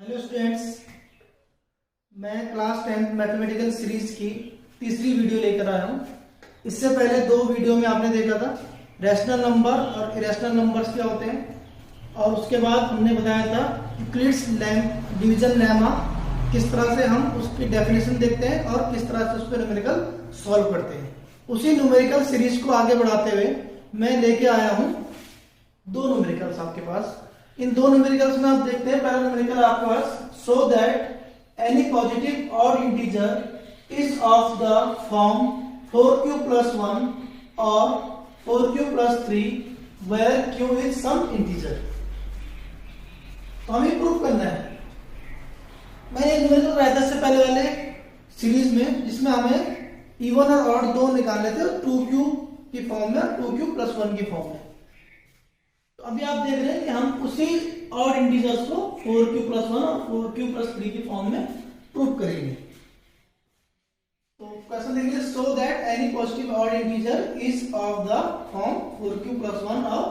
Hello students, मैं class 10 mathematical series की तीसरी वीडियो लेकर आया हूँ। इससे पहले दो वीडियो में आपने देखा था रैशनल नंबर और इरेशनल नंबर्स क्या होते हैं, और उसके बाद हमने बताया था यूक्लिड्स डिवीजन लेमा, किस तरह से हम उसकी डेफिनेशन देखते हैं और किस तरह से उसको न्यूमेरिकल सॉल्व करते हैं। उसी न्यूमेरिकल सीरीज को आगे बढ़ाते हुए मैं लेके आया हूँ दो न्यूमेरिकल्स आपके पास। इन दो न्यूमेरिकल्स में आप देखते हैं, पहला न्यूमेरिकल आपके पास सो दैट एनी पॉजिटिव और integer is of the form 4q + 1 और 4q + 3 where q is some integer. तो हमें प्रूफ करना है। मैंने एक न्यूमेरिकल कराया था इससे पहले वाले सीरीज में, जिसमें हमें इवन और ऑड दो निकालने थे 2q की फॉर्म में, 2q + 1 की फॉर्म में। तो अभी आप देख रहे हैं कि हम उसी ऑड इंटीजर्स को 4q + 1 और 4q + 3 की फॉर्म में प्रूव करेंगे। तो क्वेश्चन देखिए, so that any positive odd integer is of the form 4q + 1 और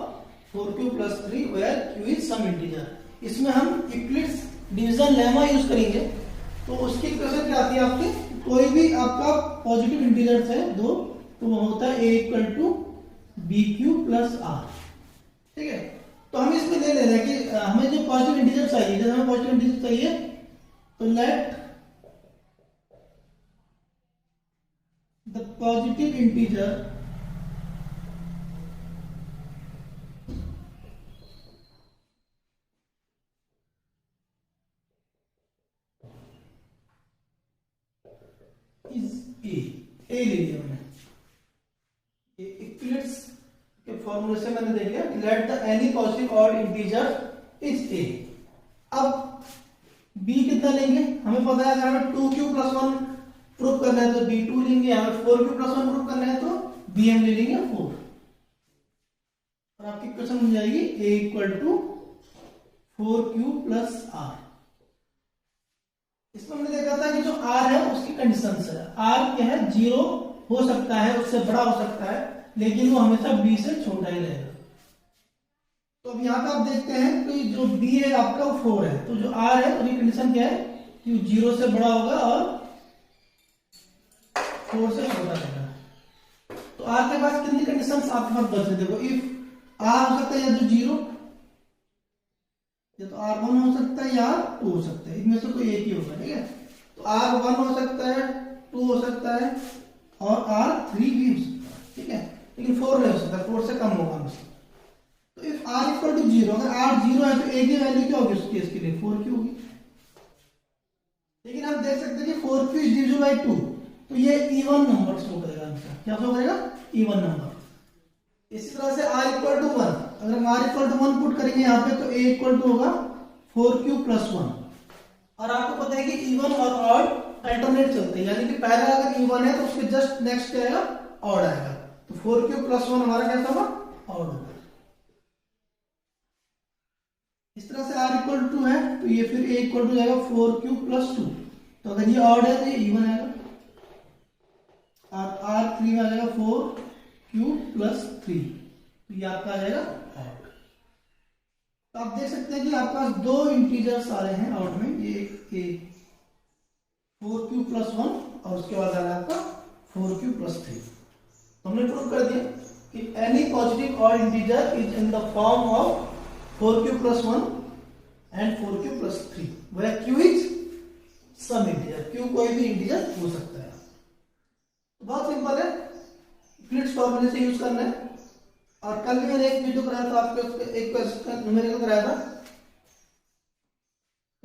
4q + 3 where q is some integer. इसमें हम यूक्लिड्स डिवीजन लेमा यूज करेंगे। तो उसकी क्वेश्चन क्या आती है आपकी, कोई भी आपका पॉजिटिव इंटीजर्स है दो, तो वो होता है a = bq + r। ठीक है, तो हम इसमें ले रहे हैं कि हमें जो पॉजिटिव इंटीजर चाहिए, जैसे हमें पॉजिटिव इंटीजर चाहिए तो let the positive integer is a ले लिया हमने। यूक्लिड्स के फॉर्मूले से मैंने देख लिया, let the any positive odd integer is a. अब b कितना लेंगे, हमें पता है अगर हमें 2q + 1 प्रूव करना है तो b2 लेंगे, हमें 4q + 1 प्रूव करना है तो b हम ले लेंगे 4। और आपकी क्वेश्चन हो जाएगी a = 4q + r। इसमें हमने देखा था कि जो r है उसकी कंडीशंस है। r क्या है, 0 हो सकता है, उससे बड़ा हो सकता है, लेकिन वो हमेशा b से छोटा ही रहेगा। तो अब यहाँ पे आप देखते हैं कि जो b है आपका वो 4 है, तो जो r है उसकी कंडीशन क्या है कि 0 से बड़ा होगा और 4 से छोटा रहेगा। तो r के पास कितनी कंडीशंस आपके पास बच रही, देखो इफ r हो सकता है या तो 0, या तो r1 हो सकता है या r2 हो सकता है, इनमें से कोई एक ही होगा। ठीक है, तो r1 हो सकता है, 2 हो सकता है और r3 भी हो सकता है। ठीक है, लेकिन 4 नहीं हो सकता, 4 से कम होगा हमसे। तो इफ r = 0, अगर r 0 है तो a की वैल्यू क्या होगी उस केस के लिए, 4q होगी। लेकिन आप देख सकते हैं कि 4q इज डिविजिबल बाय 2, तो ये इवन नंबर शो करेगा हमसे। क्या शो करेगा, इवन नंबर। इसी तरह से r = 1, अगर हम r = 1 पुट करेंगे यहाँ पे तो a = होगा 4q + 1। और आपको पता है कि इवन और ऑड अल्टरनेट चलते हैं, यानी कि पहला अगर इवन है तो उसके जस्ट नेक्स्ट क्या आएगा, ऑड आएगा। तो 4q + 1 हमारा कैसा होगा, ऑड होगा। इस तरह से r = 2 है तो ये फिर a = हो जाएगा 4q + 2। तो अगर ये ऑड है तो ये इवन आएगा, और r3 में आ जाएगा 4q + 3, तो ये आपका आ जाएगा ऑड। तो आप देख सकते हैं कि आपके पास दो इंटीजर्स आ रहे हैं ऑड में, ये 4q + 1 और उसके बाद आ रहा है आपका 4q + 3। तो हमने प्रूव कर दिया कि any positive odd integer is in the form of 4q + 1 and 4q + 3 where q is some integer. q कोई भी इंटीजर हो सकता है। तो बहुत सिंपल है, यूक्लिड्स फॉर्मूले से यूज करना है। और कल भी मैंने एक वीडियो कराया था आपके, एक क्वेश्चन न्यूमेरिकल कराया था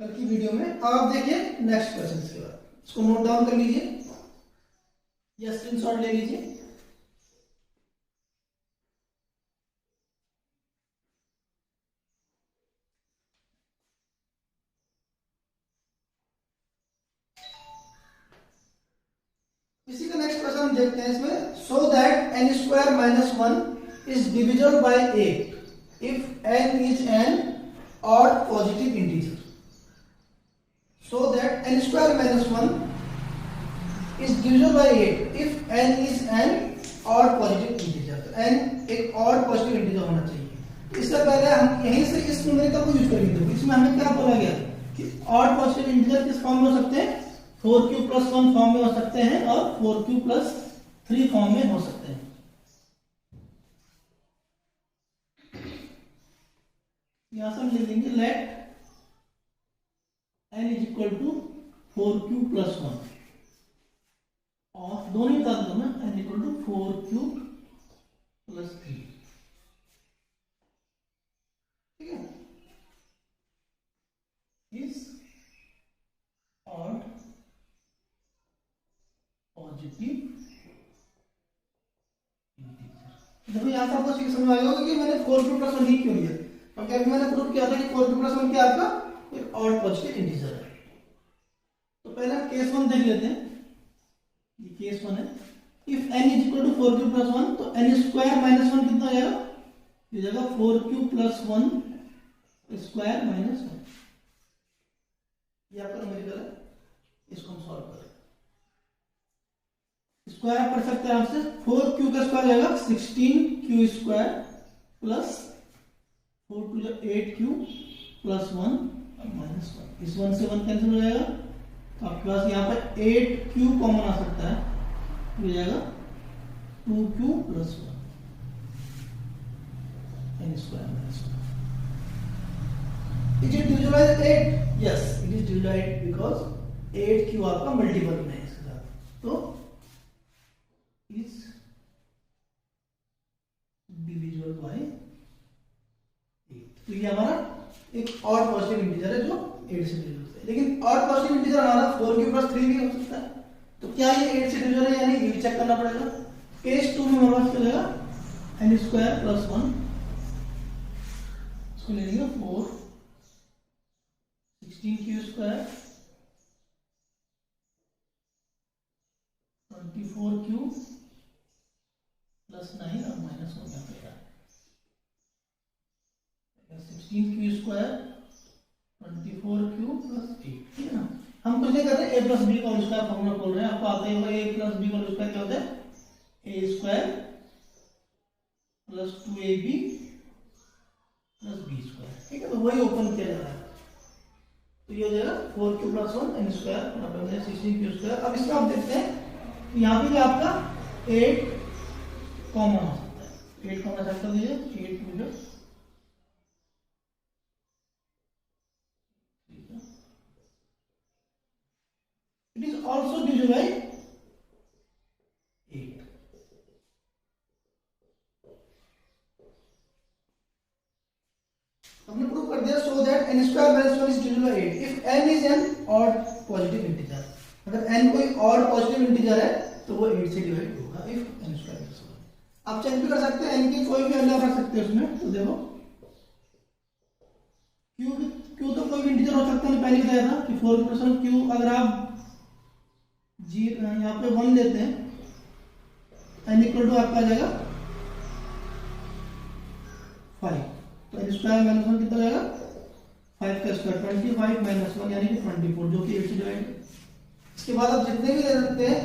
कल की वीडियो में। अब आप देखिए नेक्स्ट क्वेश्चन के बाद, इसको नोट डाउन कर लीजिए या स्क्रीनशॉट ले लीजिए। इसी का नेक्स्ट क्वेश्चन हम देखते हैं इसमें, so that n² - 1 is divisible by 8 if n is an odd positive integer. So that n² - 1 is divisible by 8 if n is an odd positive integer. तो n एक odd positive integer होना चाहिए। इससे पहले हम यहीं से इस न्यूमेरिकल को यूज करेंगे। इसमें हमें क्या बोला गया ऑड पॉजिटिव इंटीजर किस फॉर्म में हो सकते हैं? 4q + 1 फॉर्म में हो सकते हैं और 4q + 3 फॉर्म में हो सकते हैं। यहां से हम लिख देंगे लेट n = 4q + 1 और दोनों बता दो ना, n = 4q + 3। ठीक है, इस ऑड पॉजिटिव इंटीजर। देखो यहां से आपको समझ आ गया कि मैंने 4q + 1 ही क्यों लिया, क्योंकि अभी मैंने प्रूव किया था कि 4q + 1 क्या आपका एक ऑड पॉजिटिव इंटीजर है। तो पहले हम केस 1 देख लेते हैं। ये केस 1 है। इफ n = 4q + 1 तो n² - 1 कितना हो जाएगा? ये जाएगा 4q + 1² - 1। ये आपका न्यूमेरिकल है, इसको हम सॉल्व करें। स्क्वायर आप कर सकते हैं आपसे, 4q का स्क्वायर जाएगा 16q² + 4 × 8q + 1 और -1। इस 1 से 1 कैंसिल हो जाएगा, तो आपके पास यहाँ पर 8q कॉमन आ सकता है, हो जाएगा 2q + 1 n² - 1। Is it divisible by 8? Yes, it is divisible by 8 because 8q आपका मल्टीपल में है इसके साथ, तो is divisible by 8। तो ये हमारा एक ऑड पॉजिटिव इंटीजर है जो 8 से डिविजिबल है। लेकिन ऑड पॉजिटिव इंटीजर हमारा 4q + 3 भी हो सकता है, तो क्या ये 8 से डिविजिबल है या नहीं, ये भी चेक करना पड़ेगा। केस 2 में हमारे पास क्या जाएगा? n² + 1, इसको ले लेंगे 4 16q² 24q + 9 और -1 यहाँ पे 16q² 24q + 8। ठीक है ना, हम कुछ नहीं कर रहे, a + b का होल स्क्वायर फॉर्मूला बोल रहे हैं, आपको आता है a + b का होल स्क्वायर क्या होता है? a² + 2ab + b²। ठीक है, तो वही ओपन किया जा रहा है। तो ये हो जाएगा 4q + 1 n² 16q²। अब इसमें आप देखते हैं यहाँ पे भी आपका 8 कॉमन हो सकता है। 8 कॉमन सेट कर दीजिए, 8 × it is also divisible by 8। हमने प्रूव कर दिया, so that n² - 1 is divisible by 8 if n is an odd positive integer। अगर n कोई odd positive integer है तो वो 8 से डिवाइड होगा if n² + 1। आप चेक भी कर सकते हैं, n की कोई भी वैल्यू रख सकते हैं उसमें। तो देखो q तो कोई भी इंटीजर हो सकता है, पहले बताया था कि 4q + 1 q अगर आप यहाँ पे 1 लेते हैं, n = आपका आ जाएगा 5, तो n² - 1 कितना जाएगा? 5 का स्क्वायर 25 - 1 यानी कि 24, जो कि 8 से डिवाइड। इसके बाद आप जितने भी ले सकते हैं,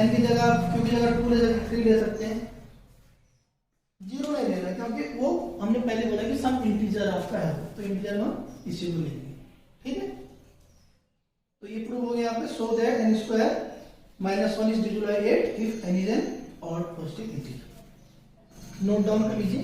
n की जगह q की जगह 2 ले सकते हैं, 3 ले सकते हैं, 0 नहीं लेना, क्योंकि वो हमने पहले बोला कि सम इंटीजर आपका है, तो इंटीजर में हम इसी को लेंगे। ठीक है, तो ये प्रूव हो गया यहाँ पे, so that n² - 1 is divisible by 8 if n is an odd positive integer। Note down कर लीजिए।